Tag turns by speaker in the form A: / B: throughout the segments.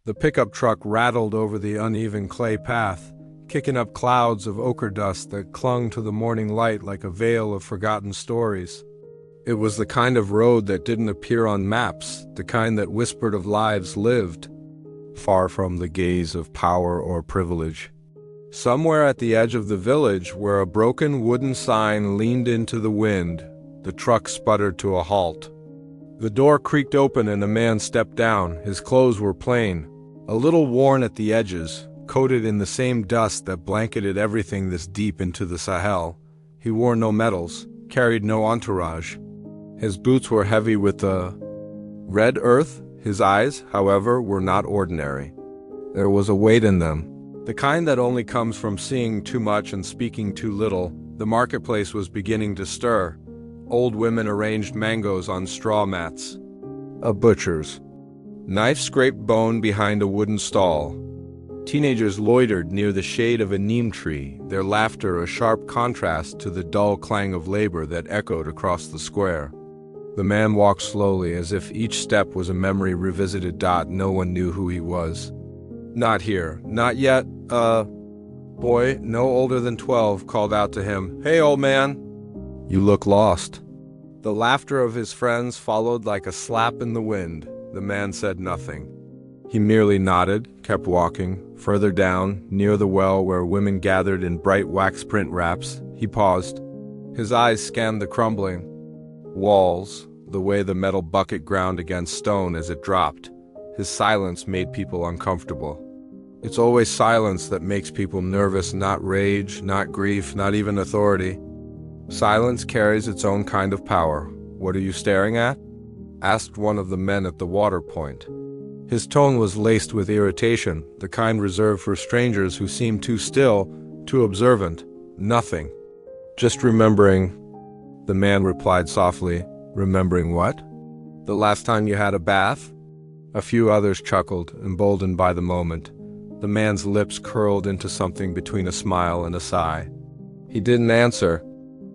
A: The pickup truck rattled over the uneven clay path, kicking up clouds of ochre dust that clung to the morning light like a veil of forgotten stories. It was the kind of road that didn't appear on maps, the kind that whispered of lives lived, far from the gaze of power or privilege. Somewhere at the edge of the village, where a broken wooden sign leaned into the wind, the truck sputtered to a halt. The door creaked open and a man stepped down. His clothes were plain, a little worn at the edges, coated in the same dust that blanketed everything this deep into the Sahel. He wore no medals, carried no entourage. His boots were heavy with the red earth. His eyes, however, were not ordinary. There was a weight in them, the kind that only comes from seeing too much and speaking too little. The marketplace was beginning to stir. Old women arranged mangoes on straw mats. A butcher's knife scraped bone behind a wooden stall. Teenagers loitered near the shade of a neem tree, their laughter a sharp contrast to the dull clang of labor that echoed across the square. The man walked slowly, as if each step was a memory revisited. No one knew who he was. Not here, not yet. Boy, no older than 12, called out to him, "Hey, old man, you look lost." The laughter of his friends followed like a slap in the wind. The man said nothing. He merely nodded, kept walking. Further down, near the well where women gathered in bright wax print wraps, he paused. His eyes scanned the crumbling walls, the way the metal bucket ground against stone as it dropped. His silence made people uncomfortable. It's always silence that makes people nervous, not rage, not grief, not even authority. Silence carries its own kind of power. "What are you staring at?" asked one of the men at the water point. His tone was laced with irritation, the kind reserved for strangers who seemed too still, too observant. "Nothing. Just remembering," the man replied softly. "Remembering what?" "The last time you had a bath?" A few others chuckled, emboldened by the moment. The man's lips curled into something between a smile and a sigh. He didn't answer.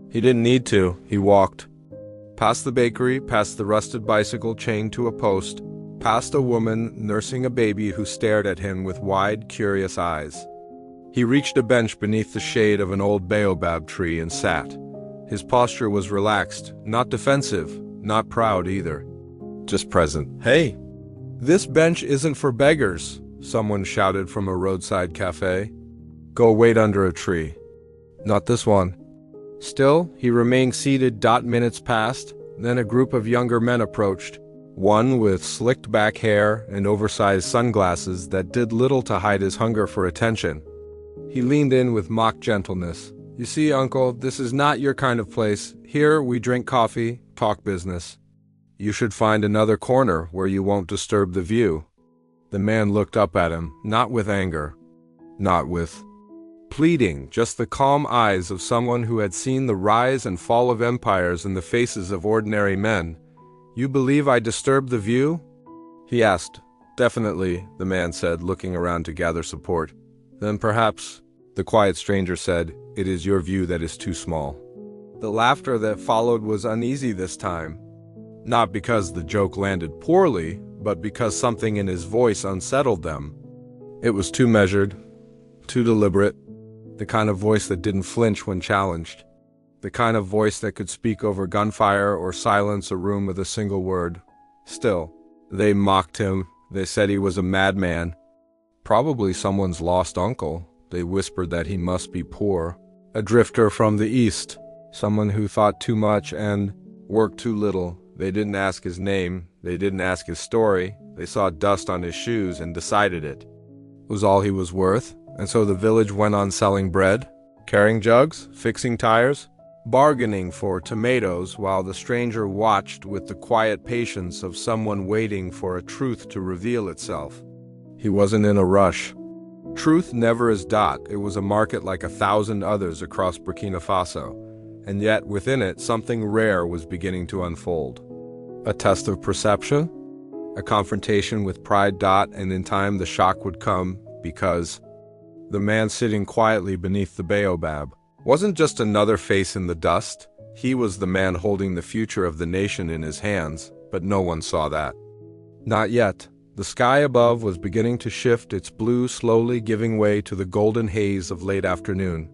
A: He didn't need to. He walked. Past the bakery, past the rusted bicycle chained to a post, past a woman nursing a baby who stared at him with wide, curious eyes. He reached a bench beneath the shade of an old baobab tree and sat. His posture was relaxed, not defensive, not proud either. Just present. "Hey, this bench isn't for beggars," someone shouted from a roadside cafe. "Go wait under a tree." "Not this one." Still, he remained seated. Minutes passed, then a group of younger men approached, one with slicked back hair and oversized sunglasses that did little to hide his hunger for attention. He leaned in with mock gentleness. "You see, uncle, this is not your kind of place. Here we drink coffee, talk business. You should find another corner where you won't disturb the view." The man looked up at him, not with anger, not with pleading, just the calm eyes of someone who had seen the rise and fall of empires in the faces of ordinary men. "You believe I disturbed the view?" he asked. "Definitely," the man said, looking around to gather support. "Then perhaps," the quiet stranger said, "it is your view that is too small." The laughter that followed was uneasy this time, not because the joke landed poorly, but because something in his voice unsettled them. It was too measured, too deliberate, the kind of voice that didn't flinch when challenged, the kind of voice that could speak over gunfire or silence a room with a single word. Still, they mocked him. They said he was a madman, probably someone's lost uncle. They whispered that he must be poor, a drifter from the East, someone who thought too much and worked too little. They didn't ask his name, they didn't ask his story. They saw dust on his shoes and decided it was all he was worth. And so the village went on selling bread, carrying jugs, fixing tires, bargaining for tomatoes, while the stranger watched with the quiet patience of someone waiting for a truth to reveal itself. He wasn't in a rush. Truth never is . It was a market like 1,000 others across Burkina Faso, and yet within it something rare was beginning to unfold. A test of perception, a confrontation with pride. And in time the shock would come, because the man sitting quietly beneath the baobab wasn't just another face in the dust. He was the man holding the future of the nation in his hands, but no one saw that. Not yet. The sky above was beginning to shift, its blue slowly giving way to the golden haze of late afternoon.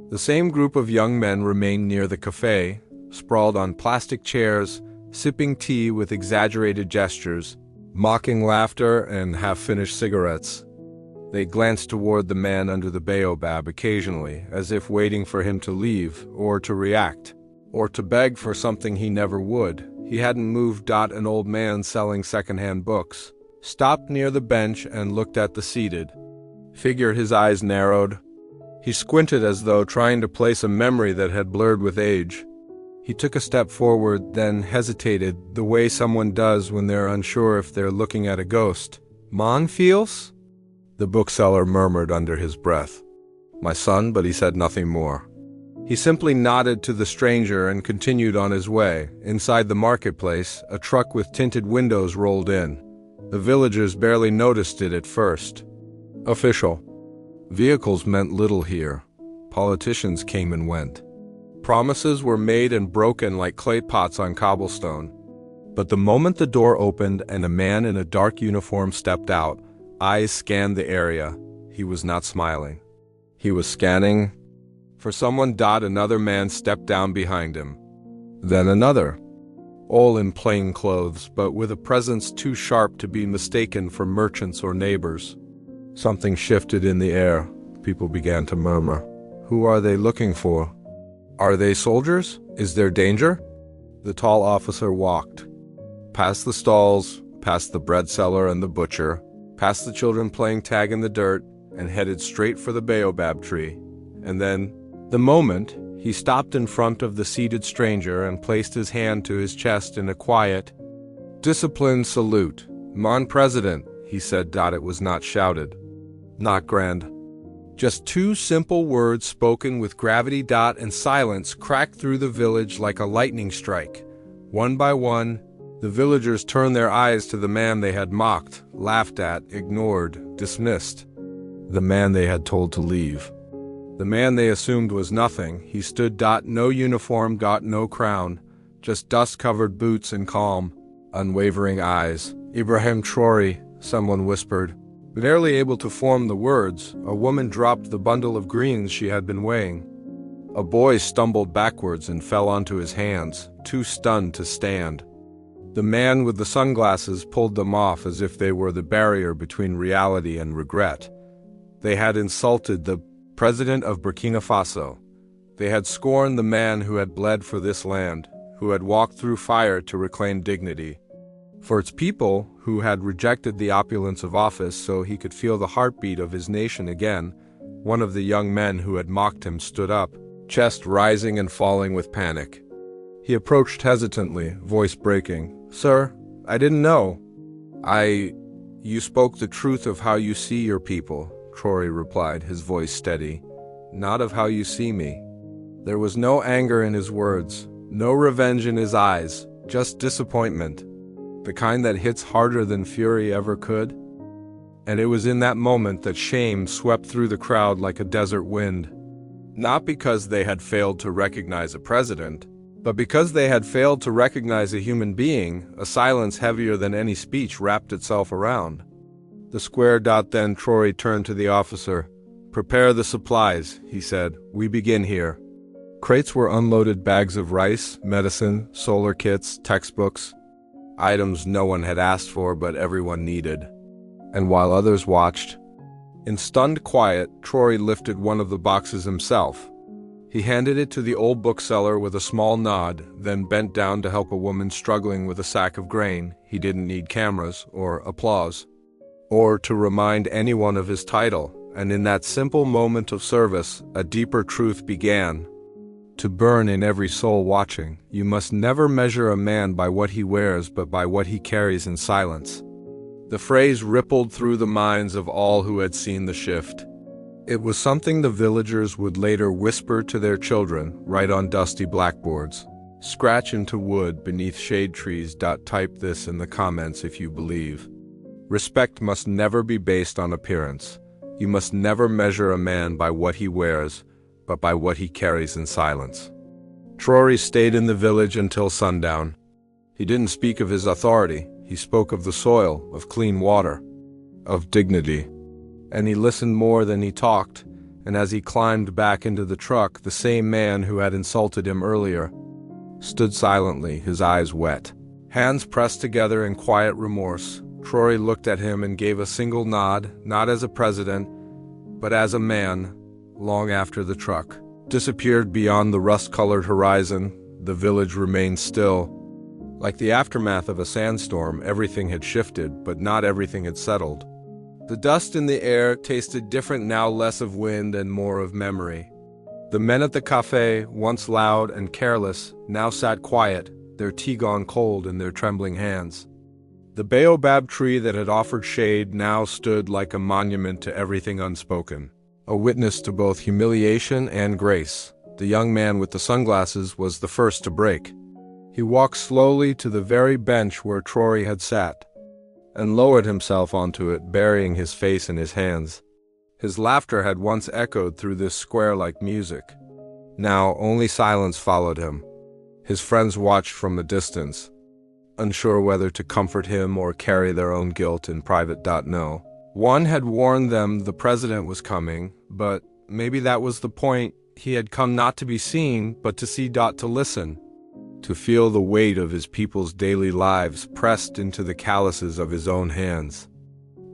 A: The same group of young men remained near the cafe, sprawled on plastic chairs, sipping tea with exaggerated gestures, mocking laughter and half-finished cigarettes. They glanced toward the man under the baobab occasionally, as if waiting for him to leave, or to react, or to beg for something he never would. He hadn't moved. An old man selling second-hand books stopped near the bench and looked at the seated figure. His eyes narrowed. He squinted as though trying to place a memory that had blurred with age. He took a step forward, then hesitated, the way someone does when they're unsure if they're looking at a ghost. "Mon feels?" the bookseller murmured under his breath. "My son," but he said nothing more. He simply nodded to the stranger and continued on his way. Inside the marketplace, a truck with tinted windows rolled in. The villagers barely noticed it at first. Official. Vehicles meant little here. Politicians came and went. Promises were made and broken like clay pots on cobblestone. But the moment the door opened and a man in a dark uniform stepped out, eyes scanned the area. He was not smiling. He was scanning for someone. Another man stepped down behind him. Then another. All in plain clothes, but with a presence too sharp to be mistaken for merchants or neighbors. Something shifted in the air. People began to murmur. Who are they looking for? Are they soldiers? Is there danger? The tall officer walked past the stalls, past the bread seller and the butcher, past the children playing tag in the dirt, and headed straight for the baobab tree. And then, the moment, he stopped in front of the seated stranger and placed his hand to his chest in a quiet, disciplined salute. "Mon President," he said. It was not shouted, not grand. Just two simple words spoken with gravity. And silence cracked through the village like a lightning strike. One by one, the villagers turned their eyes to the man they had mocked, laughed at, ignored, dismissed. The man they had told to leave. The man they assumed was nothing. He stood. No uniform. No crown. Just dust-covered boots and calm, unwavering eyes. "Ibrahim Traoré," someone whispered. Barely able to form the words, a woman dropped the bundle of greens she had been weighing. A boy stumbled backwards and fell onto his hands, too stunned to stand. The man with the sunglasses pulled them off as if they were the barrier between reality and regret. They had insulted the president of Burkina Faso. They had scorned the man who had bled for this land, who had walked through fire to reclaim dignity. For its people, who had rejected the opulence of office so he could feel the heartbeat of his nation again. One of the young men who had mocked him stood up, chest rising and falling with panic. He approached hesitantly, voice breaking. "Sir, I didn't know. You spoke the truth of how you see your people," Traoré replied, his voice steady. "Not of how you see me." There was no anger in his words, no revenge in his eyes, just disappointment. The kind that hits harder than fury ever could. And it was in that moment that shame swept through the crowd like a desert wind. Not because they had failed to recognize a president, but because they had failed to recognize a human being. A silence heavier than any speech wrapped itself around the square. Then Traoré turned to the officer. "Prepare the supplies," he said. "We begin here." Crates were unloaded, bags of rice, medicine, solar kits, textbooks. Items no one had asked for but everyone needed. And while others watched, in stunned quiet, Traoré lifted one of the boxes himself. He handed it to the old bookseller with a small nod, then bent down to help a woman struggling with a sack of grain. He didn't need cameras or applause, or to remind anyone of his title, and in that simple moment of service, a deeper truth began to burn in every soul watching. You must never measure a man by what he wears, but by what he carries in silence. The phrase rippled through the minds of all who had seen the shift. It was something the villagers would later whisper to their children, write on dusty blackboards, scratch into wood beneath shade trees. Type this in the comments if you believe. Respect must never be based on appearance. You must never measure a man by what he wears, but by what he carries in silence. Traoré stayed in the village until sundown. He didn't speak of his authority. He spoke of the soil, of clean water, of dignity. And he listened more than he talked, and as he climbed back into the truck, the same man who had insulted him earlier stood silently, his eyes wet. Hands pressed together in quiet remorse, Traoré looked at him and gave a single nod, not as a president, but as a man. Long after the truck disappeared beyond the rust-colored horizon, the village remained still. Like the aftermath of a sandstorm, everything had shifted, but not everything had settled. The dust in the air tasted different now, less of wind and more of memory. The men at the cafe, once loud and careless, now sat quiet, their tea gone cold in their trembling hands. The baobab tree that had offered shade now stood like a monument to everything unspoken, a witness to both humiliation and grace. The young man with the sunglasses was the first to break. He walked slowly to the very bench where Traoré had sat, and lowered himself onto it, burying his face in his hands. His laughter had once echoed through this square like music. Now only silence followed him. His friends watched from a distance, unsure whether to comfort him or carry their own guilt in private. No. One had warned them the president was coming, but maybe that was the point. He had come not to be seen, but to see. To listen. To feel the weight of his people's daily lives pressed into the calluses of his own hands.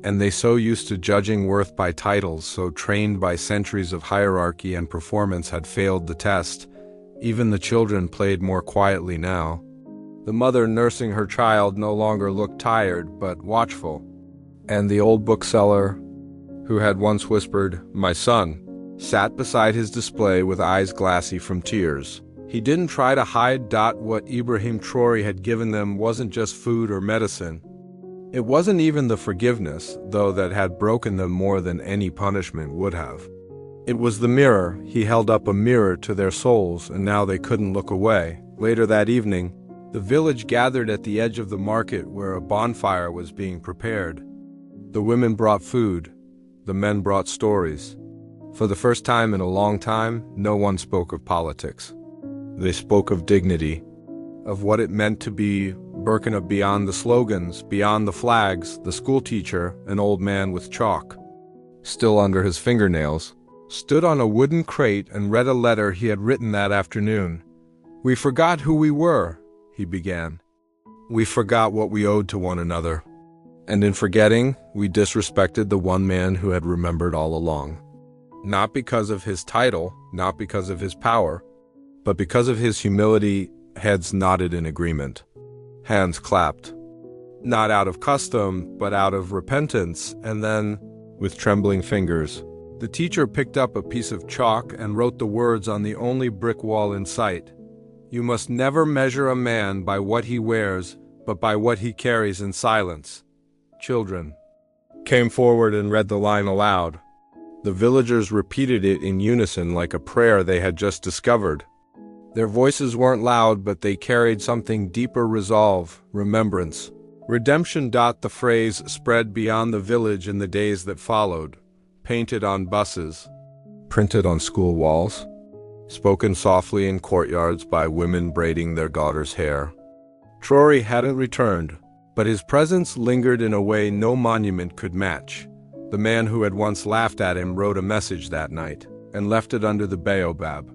A: And they, so used to judging worth by titles, so trained by centuries of hierarchy and performance, had failed the test. Even the children played more quietly now. The mother nursing her child no longer looked tired, but watchful. And the old bookseller, who had once whispered, "My son," sat beside his display with eyes glassy from tears. He didn't try to hide. What Ibrahim Traoré had given them wasn't just food or medicine. It wasn't even the forgiveness, though, that had broken them more than any punishment would have. It was the mirror. He held up a mirror to their souls, and now they couldn't look away. Later that evening, the village gathered at the edge of the market where a bonfire was being prepared. The women brought food. The men brought stories. For the first time in a long time, no one spoke of politics. They spoke of dignity, of what it meant to be Burkina beyond the slogans, beyond the flags. The schoolteacher, an old man with chalk still under his fingernails, stood on a wooden crate and read a letter he had written that afternoon. "We forgot who we were," he began. "We forgot what we owed to one another. And in forgetting, we disrespected the one man who had remembered all along. Not because of his title, not because of his power, but because of his humility." Heads nodded in agreement. Hands clapped. Not out of custom, but out of repentance. And then, with trembling fingers, the teacher picked up a piece of chalk and wrote the words on the only brick wall in sight. "You must never measure a man by what he wears, but by what he carries in silence." Children came forward and read the line aloud. The villagers repeated it in unison like a prayer they had just discovered. Their voices weren't loud, but they carried something deeper: resolve, remembrance, redemption. The phrase spread beyond the village in the days that followed, painted on buses, printed on school walls, spoken softly in courtyards by women braiding their daughters' hair. Traoré hadn't returned, but his presence lingered in a way no monument could match. The man who had once laughed at him wrote a message that night, and left it under the baobab.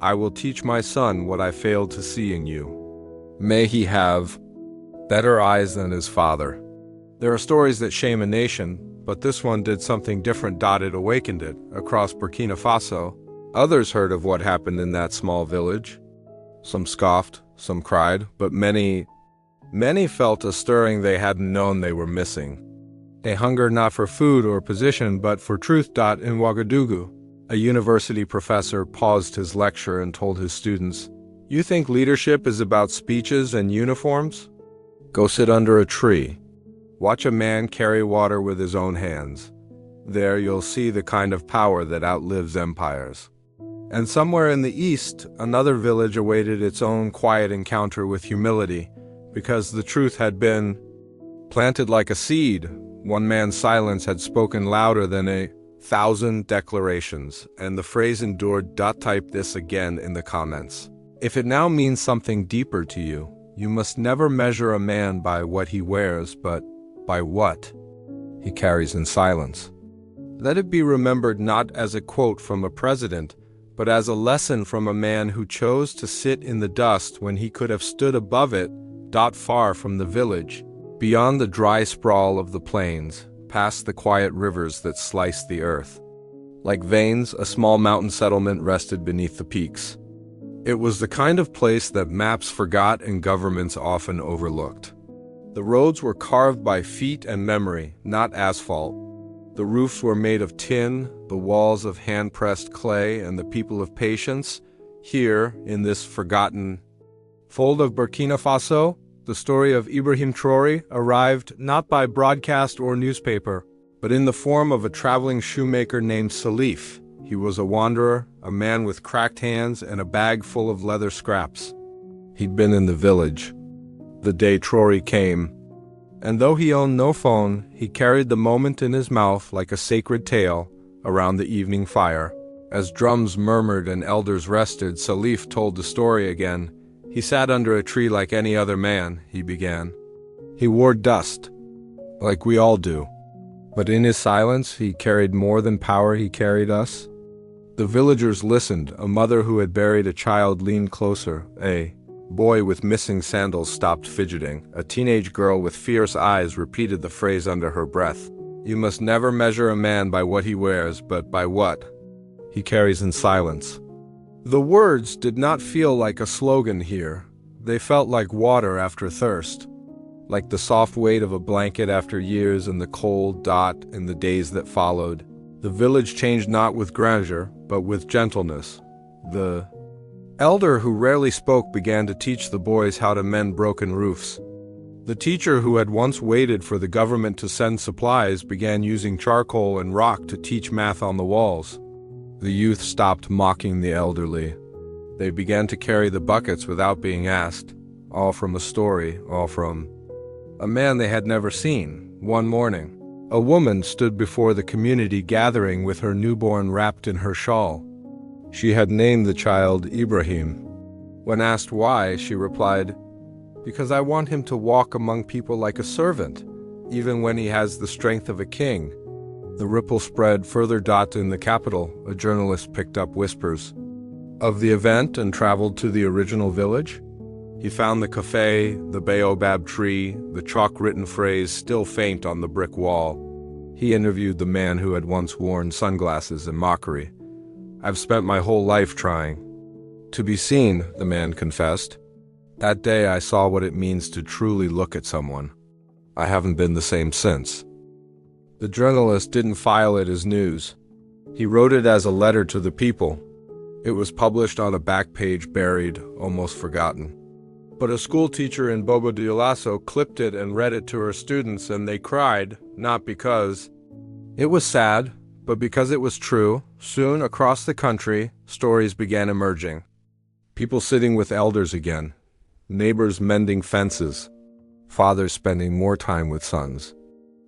A: "I will teach my son what I failed to see in you. May he have better eyes than his father." There are stories that shame a nation, but this one did something different. It awakened it. Across Burkina Faso, others heard of what happened in that small village. Some scoffed, some cried, but many felt a stirring they hadn't known they were missing. A hunger not for food or position, but for truth. In Ouagadougou, a university professor paused his lecture and told his students, "You think leadership is about speeches and uniforms? Go sit under a tree. Watch a man carry water with his own hands. There you'll see the kind of power that outlives empires." And somewhere in the east, another village awaited its own quiet encounter with humility, because the truth had been planted like a seed. One man's silence had spoken louder than 1,000 declarations, and the phrase endured. Type this again in the comments if it now means something deeper to you. You must never measure a man by what he wears, but by what he carries in silence. Let it be remembered not as a quote from a president, but as a lesson from a man who chose to sit in the dust when he could have stood above it, far from the village, beyond the dry sprawl of the plains, past the quiet rivers that slice the earth. Like veins, a small mountain settlement rested beneath the peaks. It was the kind of place that maps forgot and governments often overlooked. The roads were carved by feet and memory, not asphalt. The roofs were made of tin, the walls of hand-pressed clay, and the people of patience. Here, in this forgotten fold of Burkina Faso, the story of Ibrahim Traoré arrived not by broadcast or newspaper, but in the form of a traveling shoemaker named Salif. He was a wanderer, a man with cracked hands and a bag full of leather scraps. He'd been in the village the day Traoré came, and though he owned no phone, he carried the moment in his mouth like a sacred tale around the evening fire. As drums murmured and elders rested, Salif told the story again. He sat under a tree like any other man, he began. He wore dust, like we all do. But in his silence, he carried more than power, he carried us. The villagers listened. A mother who had buried a child leaned closer. A boy with missing sandals stopped fidgeting. A teenage girl with fierce eyes repeated the phrase under her breath. You must never measure a man by what he wears, but by what he carries in silence. The words did not feel like a slogan here. They felt like water after thirst, like the soft weight of a blanket after years in the cold in the days that followed. The village changed not with grandeur, but with gentleness. The elder who rarely spoke began to teach the boys how to mend broken roofs. The teacher who had once waited for the government to send supplies began using charcoal and rock to teach math on the walls. The youth stopped mocking the elderly. They began to carry the buckets without being asked, all from a story, all from a man they had never seen. One morning, a woman stood before the community gathering with her newborn wrapped in her shawl. She had named the child Ibrahim. When asked why, she replied, "Because I want him to walk among people like a servant, even when he has the strength of a king." The ripple spread further. In the capital, a journalist picked up whispers of the event and traveled to the original village. He found the cafe, the baobab tree, the chalk-written phrase still faint on the brick wall. He interviewed the man who had once worn sunglasses in mockery. "I've spent my whole life trying to be seen," the man confessed. "That day I saw what it means to truly look at someone. I haven't been the same since." The journalist didn't file it as news. He wrote it as a letter to the people. It was published on a back page, buried, almost forgotten. But a school teacher in Bobo Dioulasso clipped it and read it to her students, and they cried, not because it was sad, but because it was true. Soon, across the country, stories began emerging. People sitting with elders again, neighbors mending fences, fathers spending more time with sons.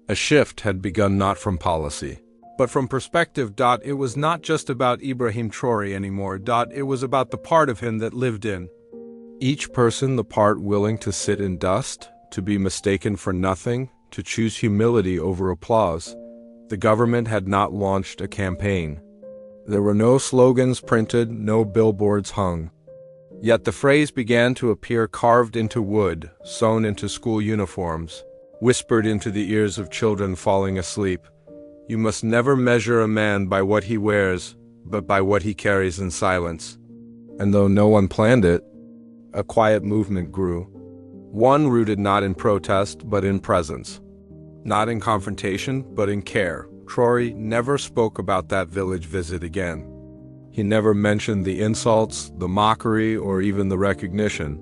A: A shift had begun, not from policy, but from perspective. It was not just about Ibrahim Traoré anymore. It was about the part of him that lived in each person, the part willing to sit in dust, to be mistaken for nothing, to choose humility over applause. The government had not launched a campaign. There were no slogans printed, no billboards hung. Yet the phrase began to appear carved into wood, sewn into school uniforms, whispered into the ears of children falling asleep. You must never measure a man by what he wears, but by what he carries in silence. And though no one planned it, a quiet movement grew. One rooted not in protest, but in presence. Not in confrontation, but in care. Traoré never spoke about that village visit again. He never mentioned the insults, the mockery, or even the recognition.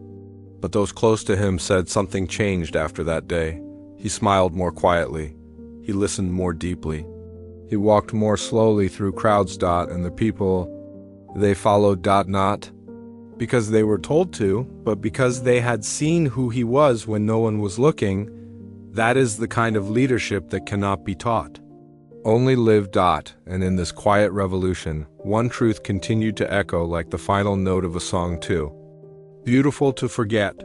A: But those close to him said something changed after that day. He smiled more quietly. He listened more deeply. He walked more slowly through crowds. And the people, they followed. Not because they were told to, but because they had seen who he was when no one was looking. That is the kind of leadership that cannot be taught. Only lived. And in this quiet revolution, one truth continued to echo like the final note of a song too. Beautiful to forget.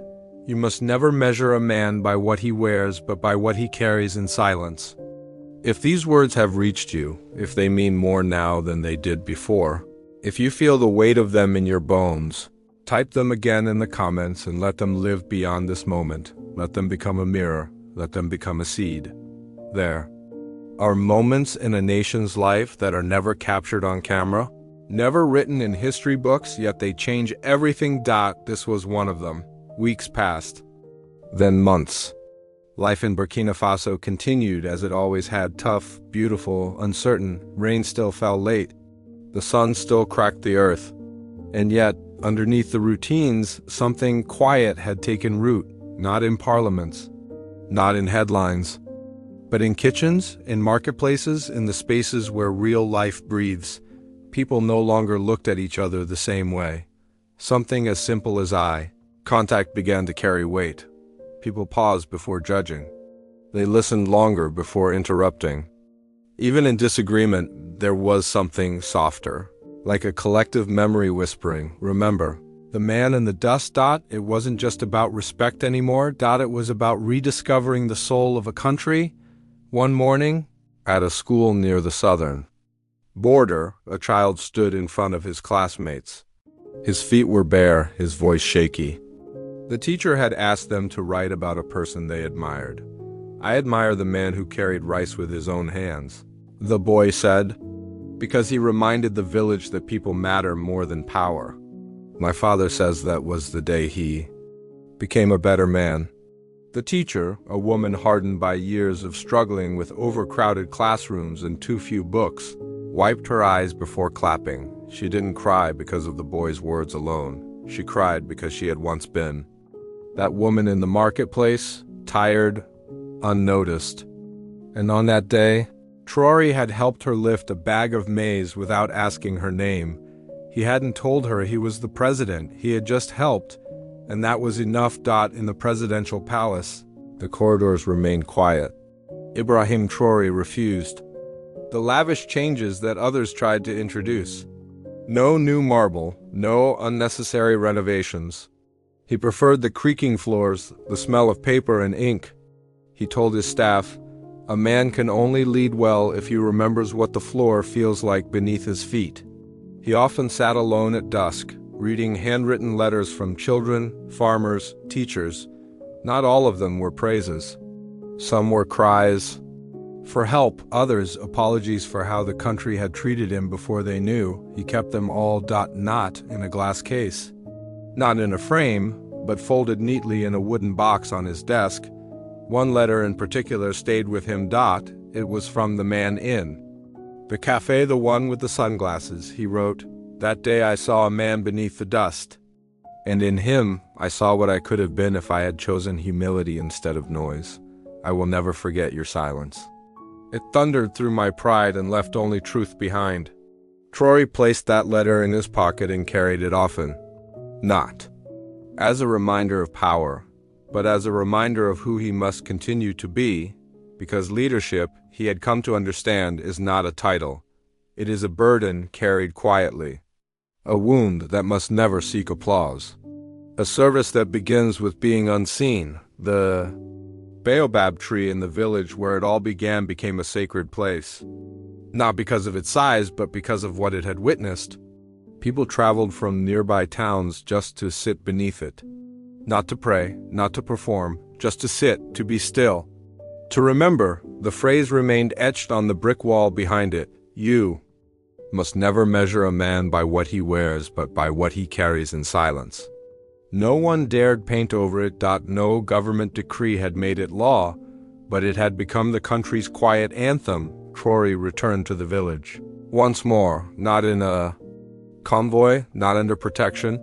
A: You must never measure a man by what he wears, but by what he carries in silence. If these words have reached you, if they mean more now than they did before, if you feel the weight of them in your bones, type them again in the comments and let them live beyond this moment. Let them become a mirror. Let them become a seed. There are moments in a nation's life that are never captured on camera, never written in history books, yet they change everything. This was one of them. Weeks passed, then months. Life in Burkina Faso continued as it always had, tough, beautiful, uncertain. Rain still fell late. The sun still cracked the earth. And yet, underneath the routines, something quiet had taken root, not in parliaments, not in headlines, but in kitchens, in marketplaces, in the spaces where real life breathes. People no longer looked at each other the same way. Something as simple as eye contact began to carry weight. People paused before judging. They listened longer before interrupting. Even in disagreement, there was something softer, like a collective memory whispering, remember. The man in the dust. It wasn't just about respect anymore. It was about rediscovering the soul of a country. One morning, at a school near the southern border, a child stood in front of his classmates. His feet were bare, his voice shaky. The teacher had asked them to write about a person they admired. I admire the man who carried rice with his own hands, the boy said, because he reminded the village that people matter more than power. My father says that was the day he became a better man. The teacher, a woman hardened by years of struggling with overcrowded classrooms and too few books, wiped her eyes before clapping. She didn't cry because of the boy's words alone. She cried because she had once been that woman in the marketplace, tired, unnoticed. And on that day, Traoré had helped her lift a bag of maize without asking her name. He hadn't told her he was the president. He had just helped, and that was enough. In the presidential palace, the corridors remained quiet. Ibrahim Traoré refused the lavish changes that others tried to introduce. No new marble, no unnecessary renovations. He preferred the creaking floors, the smell of paper and ink. He told his staff, "A man can only lead well if he remembers what the floor feels like beneath his feet." He often sat alone at dusk, reading handwritten letters from children, farmers, teachers. Not all of them were praises. Some were cries for help, others apologies for how the country had treated him before they knew. He kept them all. Not in a glass case, not in a frame, but folded neatly in a wooden box on his desk. One letter in particular stayed with him. It was from the man in the cafe, the one with the sunglasses. He wrote, "That day I saw a man beneath the dust, and in him I saw what I could have been if I had chosen humility instead of noise. I will never forget your silence." It thundered through my pride and left only truth behind. Traoré placed that letter in his pocket and carried it often. Not as a reminder of power, but as a reminder of who he must continue to be, because leadership, he had come to understand, is not a title. It is a burden carried quietly, a wound that must never seek applause, a service that begins with being unseen. The baobab tree in the village where it all began became a sacred place, not because of its size, but because of what it had witnessed. People traveled from nearby towns just to sit beneath it. Not to pray, not to perform, just to sit, to be still. To remember, the phrase remained etched on the brick wall behind it. You must never measure a man by what he wears, but by what he carries in silence. No one dared paint over it. No government decree had made it law, but it had become the country's quiet anthem. Traoré returned to the village. Once more, not in a convoy, not under protection.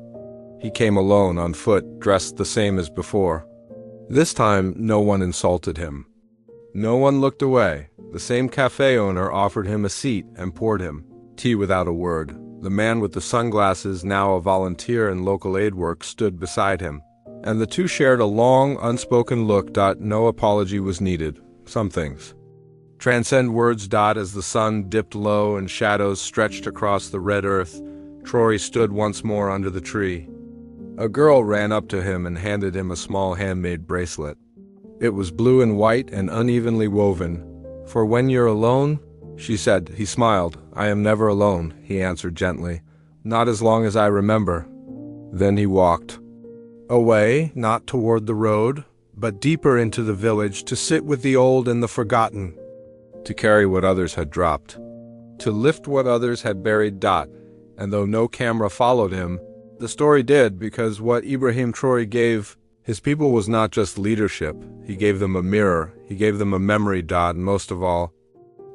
A: He came alone, on foot, dressed the same as before. This time, no one insulted him. No one looked away. The same cafe owner offered him a seat and poured him tea without a word. The man with the sunglasses, now a volunteer in local aid work, stood beside him, and the two shared a long, unspoken look. No apology was needed. Some things transcend words. As the sun dipped low and shadows stretched across the red earth, Traoré stood once more under the tree. A girl ran up to him and handed him a small handmade bracelet. It was blue and white and unevenly woven. "For when you're alone," she said. He smiled. "I am never alone," he answered gently. "Not as long as I remember." Then he walked away, not toward the road, but deeper into the village, to sit with the old and the forgotten, to carry what others had dropped, to lift what others had buried. And though no camera followed him, the story did, because what Ibrahim Traoré gave his people was not just leadership. He gave them a mirror, he gave them a memory. And most of all,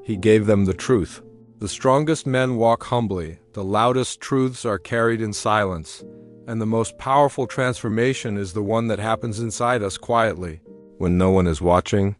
A: he gave them the truth. The strongest men walk humbly, the loudest truths are carried in silence, and the most powerful transformation is the one that happens inside us quietly, when no one is watching,